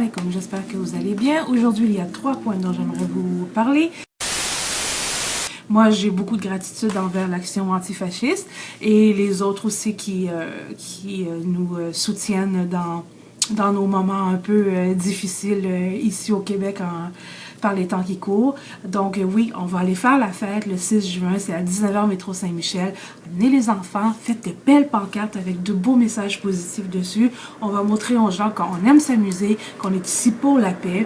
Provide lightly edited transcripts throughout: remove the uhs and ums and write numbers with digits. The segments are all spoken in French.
alaikum, j'espère que vous allez bien. Aujourd'hui, il y a 3 points dont j'aimerais vous parler. Moi, j'ai beaucoup de gratitude envers l'action antifasciste et les autres aussi qui nous soutiennent dans nos moments un peu difficiles ici au Québec par les temps qui courent. Donc oui, on va aller faire la fête le 6 juin, c'est à 19h métro Saint-Michel. Amenez les enfants, faites de belles pancartes avec de beaux messages positifs dessus. On va montrer aux gens qu'on aime s'amuser, qu'on est ici pour la paix.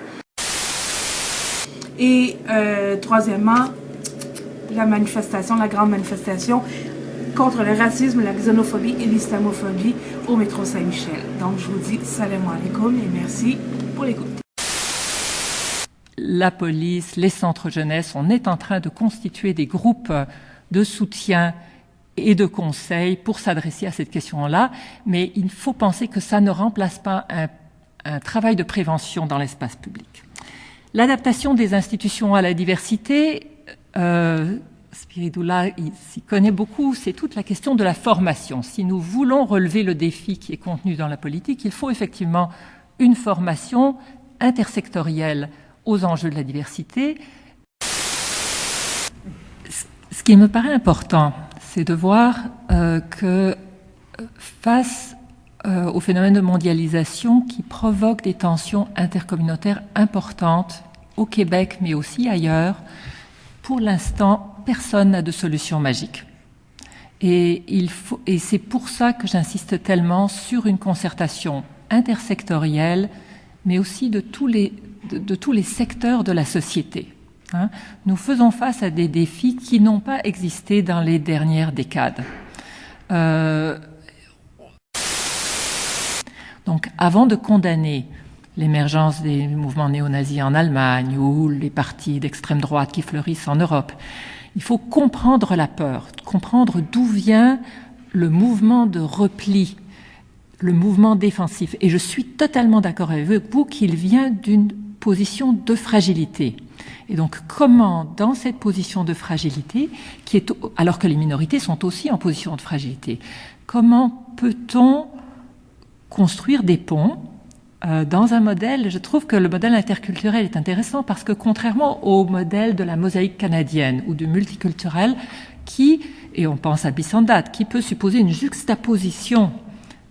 Et troisièmement, la grande manifestation contre le racisme, la xénophobie et l'islamophobie au métro Saint-Michel. Donc je vous dis salam alaikum et merci pour l'écoute. La police, les centres jeunesse, on est en train de constituer des groupes de soutien et de conseil pour s'adresser à cette question-là, mais il faut penser que ça ne remplace pas un travail de prévention dans l'espace public. L'adaptation des institutions à la diversité, Spiridula s'y connaît beaucoup, c'est toute la question de la formation. Si nous voulons relever le défi qui est contenu dans la politique, il faut effectivement une formation intersectorielle aux enjeux de la diversité. Ce qui me paraît important, c'est de voir que face au phénomène de mondialisation qui provoque des tensions intercommunautaires importantes au Québec, mais aussi ailleurs, pour l'instant, personne n'a de solution magique. Et c'est pour ça que j'insiste tellement sur une concertation intersectorielle, mais aussi de tous les secteurs de la société. Nous faisons face à des défis qui n'ont pas existé dans les dernières décades. Donc, avant de condamner l'émergence des mouvements néo-nazis en Allemagne ou les partis d'extrême droite qui fleurissent en Europe, il faut comprendre la peur, comprendre d'où vient le mouvement de repli, le mouvement défensif. Et je suis totalement d'accord avec vous qu'il vient d'une position de fragilité. Et donc, comment, dans cette position de fragilité, alors que les minorités sont aussi en position de fragilité, comment peut-on construire des ponts dans un modèle? Je trouve que le modèle interculturel est intéressant parce que contrairement au modèle de la mosaïque canadienne ou du multiculturel et on pense à Bissandat, qui peut supposer une juxtaposition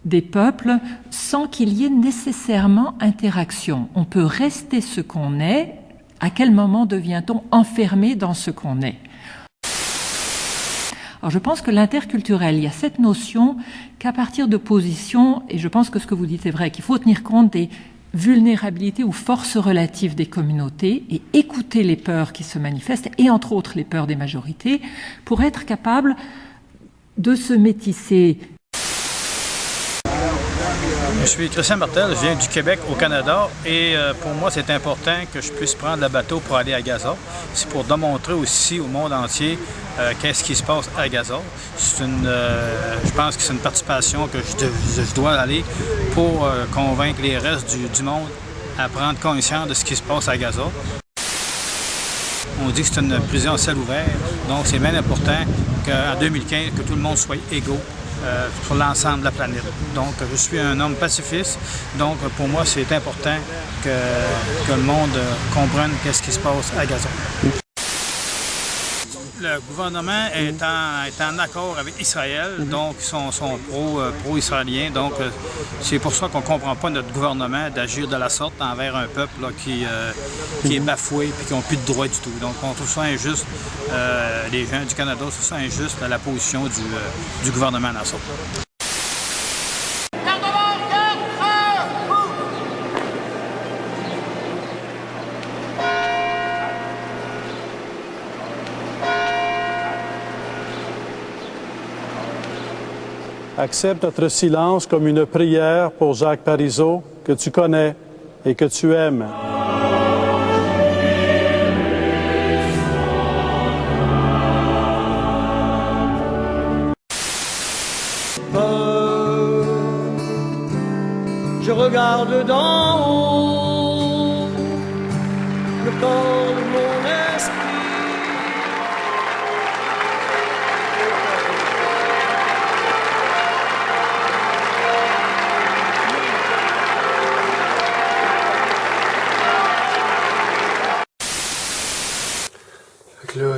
des peuples sans qu'il y ait nécessairement interaction. On peut rester ce qu'on est. À quel moment devient-on enfermé dans ce qu'on est? Alors je pense que l'interculturel, il y a cette notion qu'à partir de positions, et je pense que ce que vous dites est vrai, qu'il faut tenir compte des vulnérabilités ou forces relatives des communautés et écouter les peurs qui se manifestent, et entre autres les peurs des majorités, pour être capable de se métisser. Je suis Christian Martel, je viens du Québec au Canada et pour moi c'est important que je puisse prendre le bateau pour aller à Gaza. C'est pour démontrer aussi au monde entier qu'est-ce qui se passe à Gaza. Je pense que c'est une participation que je dois aller pour convaincre les restes du monde à prendre conscience de ce qui se passe à Gaza. On dit que c'est une prison à ciel ouvert, donc c'est bien important qu'en 2015, que tout le monde soit égaux sur l'ensemble de la planète. Donc, je suis un homme pacifiste, donc pour moi, c'est important que le monde comprenne qu'est-ce qui se passe à Gaza. Le gouvernement est en accord avec Israël, donc ils sont pro-israéliens. Donc, c'est pour ça qu'on ne comprend pas notre gouvernement d'agir de la sorte envers un peuple là, qui est bafoué et qui n'a plus de droits du tout. Donc, on trouve ça injuste. Les gens du Canada trouvent ça injuste la position du gouvernement dans ça. Accepte notre silence comme une prière pour Jacques Parizeau, que tu connais et que tu aimes. Je regarde d'en haut le corps de mon esprit.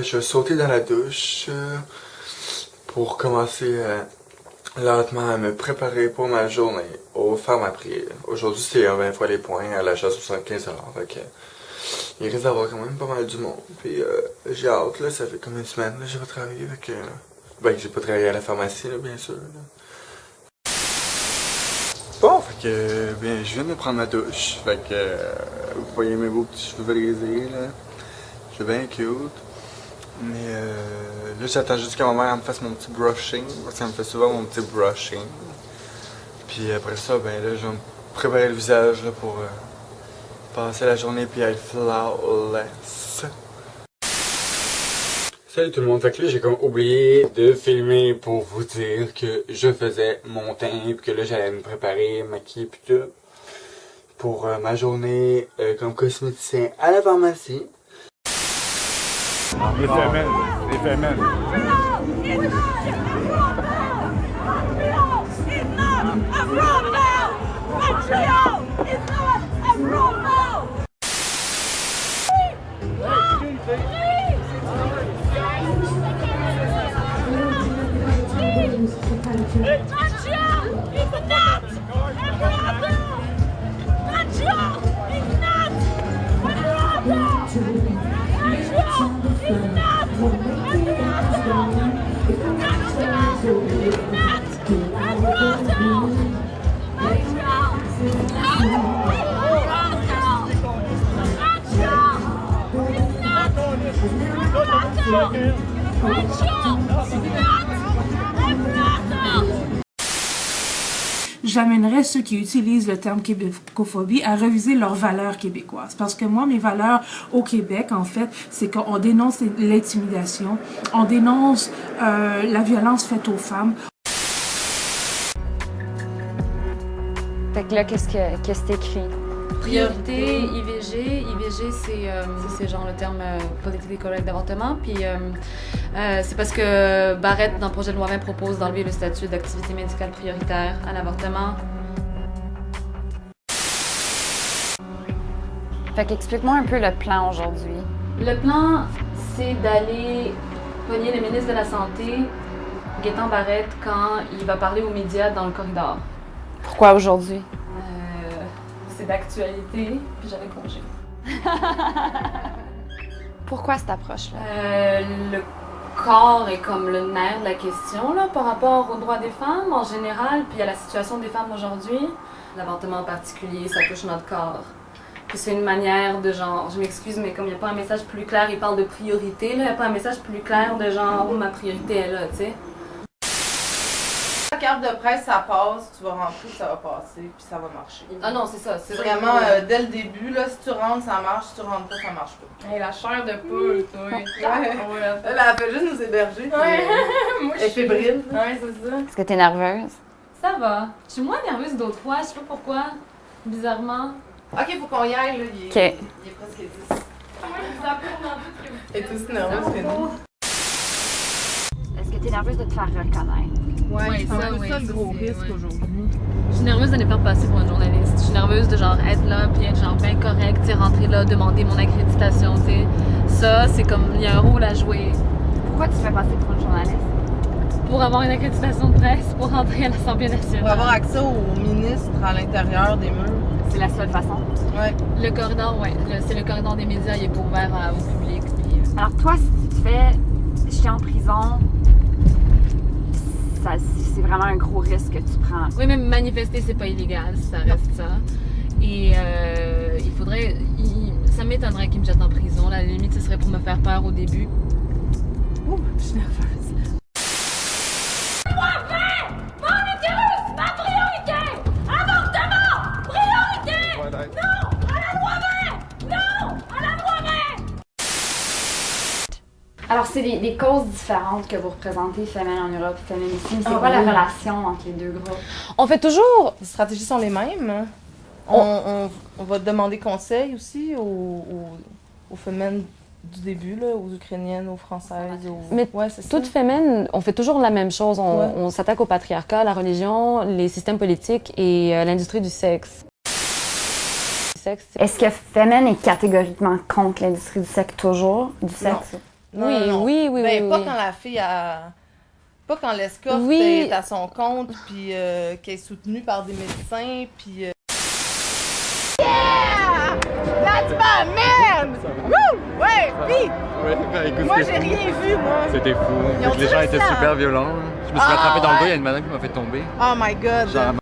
je vais sauter dans la douche pour commencer lentement à me préparer pour ma journée aux femmes à prier. Aujourd'hui, c'est 20 fois les points à l'achat 75 $. Fait que, il risque d'avoir quand même pas mal du monde. Puis j'ai hâte, là, ça fait comme une semaine que j'ai pas travaillé. Fait que, ben, j'ai pas travaillé à la pharmacie, là, bien sûr. Là. Bon, fait que, bien, je viens de prendre ma douche. Fait que, vous voyez mes beaux petits cheveux brisés, là. Je suis bien cute. Mais là, j'attends juste que ma mère me fasse mon petit brushing, parce qu'elle me fait souvent mon petit brushing. Puis après ça, ben là, je vais me préparer le visage là, pour passer la journée puis être flawless. Salut tout le monde, fait que là, j'ai comme oublié de filmer pour vous dire que je faisais mon teint, puis que là, j'allais me préparer, maquiller puis tout, pour ma journée comme cosméticien à la pharmacie. Les femelles, les femelles. J'amènerais ceux qui utilisent le terme québécophobie à reviser leurs valeurs québécoises. Parce que moi, mes valeurs au Québec, en fait, c'est qu'on dénonce l'intimidation, on dénonce la violence faite aux femmes. Fait que là, qu'est-ce que t'écris? Priorité, IVG. IVG, c'est genre le terme politically correct d'avortement. Puis c'est parce que Barrette, dans le projet de loi 20, propose d'enlever le statut d'activité médicale prioritaire à l'avortement. Fait qu'explique-moi un peu le plan aujourd'hui. Le plan, c'est d'aller pogner le ministre de la Santé, Gaétan Barrette, quand il va parler aux médias dans le corridor. Pourquoi aujourd'hui? C'est d'actualité, puis j'avais congé. Pourquoi cette approche-là? Le corps est comme le nerf de la question là, par rapport aux droits des femmes en général, puis à la situation des femmes aujourd'hui. L'avortement en particulier, ça touche notre corps. Puis c'est une manière de genre, je m'excuse, mais comme il n'y a pas un message plus clair, il parle de priorité, là, il n'y a pas un message plus clair de genre, oh, ma priorité est là, tu sais. La carte de presse, ça passe, tu vas rentrer, ça va passer, puis ça va marcher. Ah non, c'est ça. C'est vraiment dès le début, là, si tu rentres, ça marche, si tu rentres pas, ça marche pas. Hey, la chair de poule, toi. Elle a fait juste nous héberger. Ouais. Moi, elle est fébrile. Ouais, c'est ça. Est-ce que t'es nerveuse? Ça va. Je suis moins nerveuse d'autres fois, je sais pas pourquoi. Bizarrement. Ok, faut qu'on y aille, là. Il est presque 10. Elle est aussi nerveuse que nous. Est-ce que t'es nerveuse de te faire reconnaître? Ouais, c'est un peu ça le gros risque aujourd'hui. Je suis nerveuse de ne pas passer pour une journaliste. Je suis nerveuse de genre être là puis être genre bien correct, tu sais, rentrer là, demander mon accréditation, tu sais. Ça, c'est comme, il y a un rôle à jouer. Pourquoi tu te fais passer pour une journaliste? Pour avoir une accréditation de presse, pour rentrer à l'Assemblée nationale. Pour avoir accès au ministre à l'intérieur des murs. C'est la seule façon? Ouais. Le corridor, ouais. C'est le corridor des médias, il est pas ouvert au public. Puis, Alors toi, si tu te fais jeter en prison, c'est vraiment un gros risque que tu prends. Oui, même manifester, c'est pas illégal, ça reste ça. Et il faudrait... ça m'étonnerait qu'ils me jettent en prison. À la limite, ce serait pour me faire peur au début. Ouh, je suis nerveuse. Alors, c'est des causes différentes que vous représentez, Femmes en Europe, Femmes ici. C'est quoi la relation entre les deux groupes? On fait toujours... Les stratégies sont les mêmes. On va demander conseil aussi aux femmes du début, là, aux Ukrainiennes, aux Françaises. Mais ouais, c'est toutes femmes, on fait toujours la même chose. On s'attaque au patriarcat, la religion, les systèmes politiques et l'industrie du sexe. Est-ce que Femmes est catégoriquement contre l'industrie du sexe toujours? Du sexe? Oui. Ben, pas oui. quand la fille a... Pas quand l'escorte Oui. est à son compte, puis qu'elle est soutenue par des médecins, puis... Yeah! That's my man! Woo! Ouais, puis... Ouais, ben, écoute, moi, j'ai rien vu, moi. C'était fou. Ils ont Les gens tué étaient ça. super violents. Je me suis rattrapé dans le dos, il y a une madame qui m'a fait tomber. Oh my God! Genre,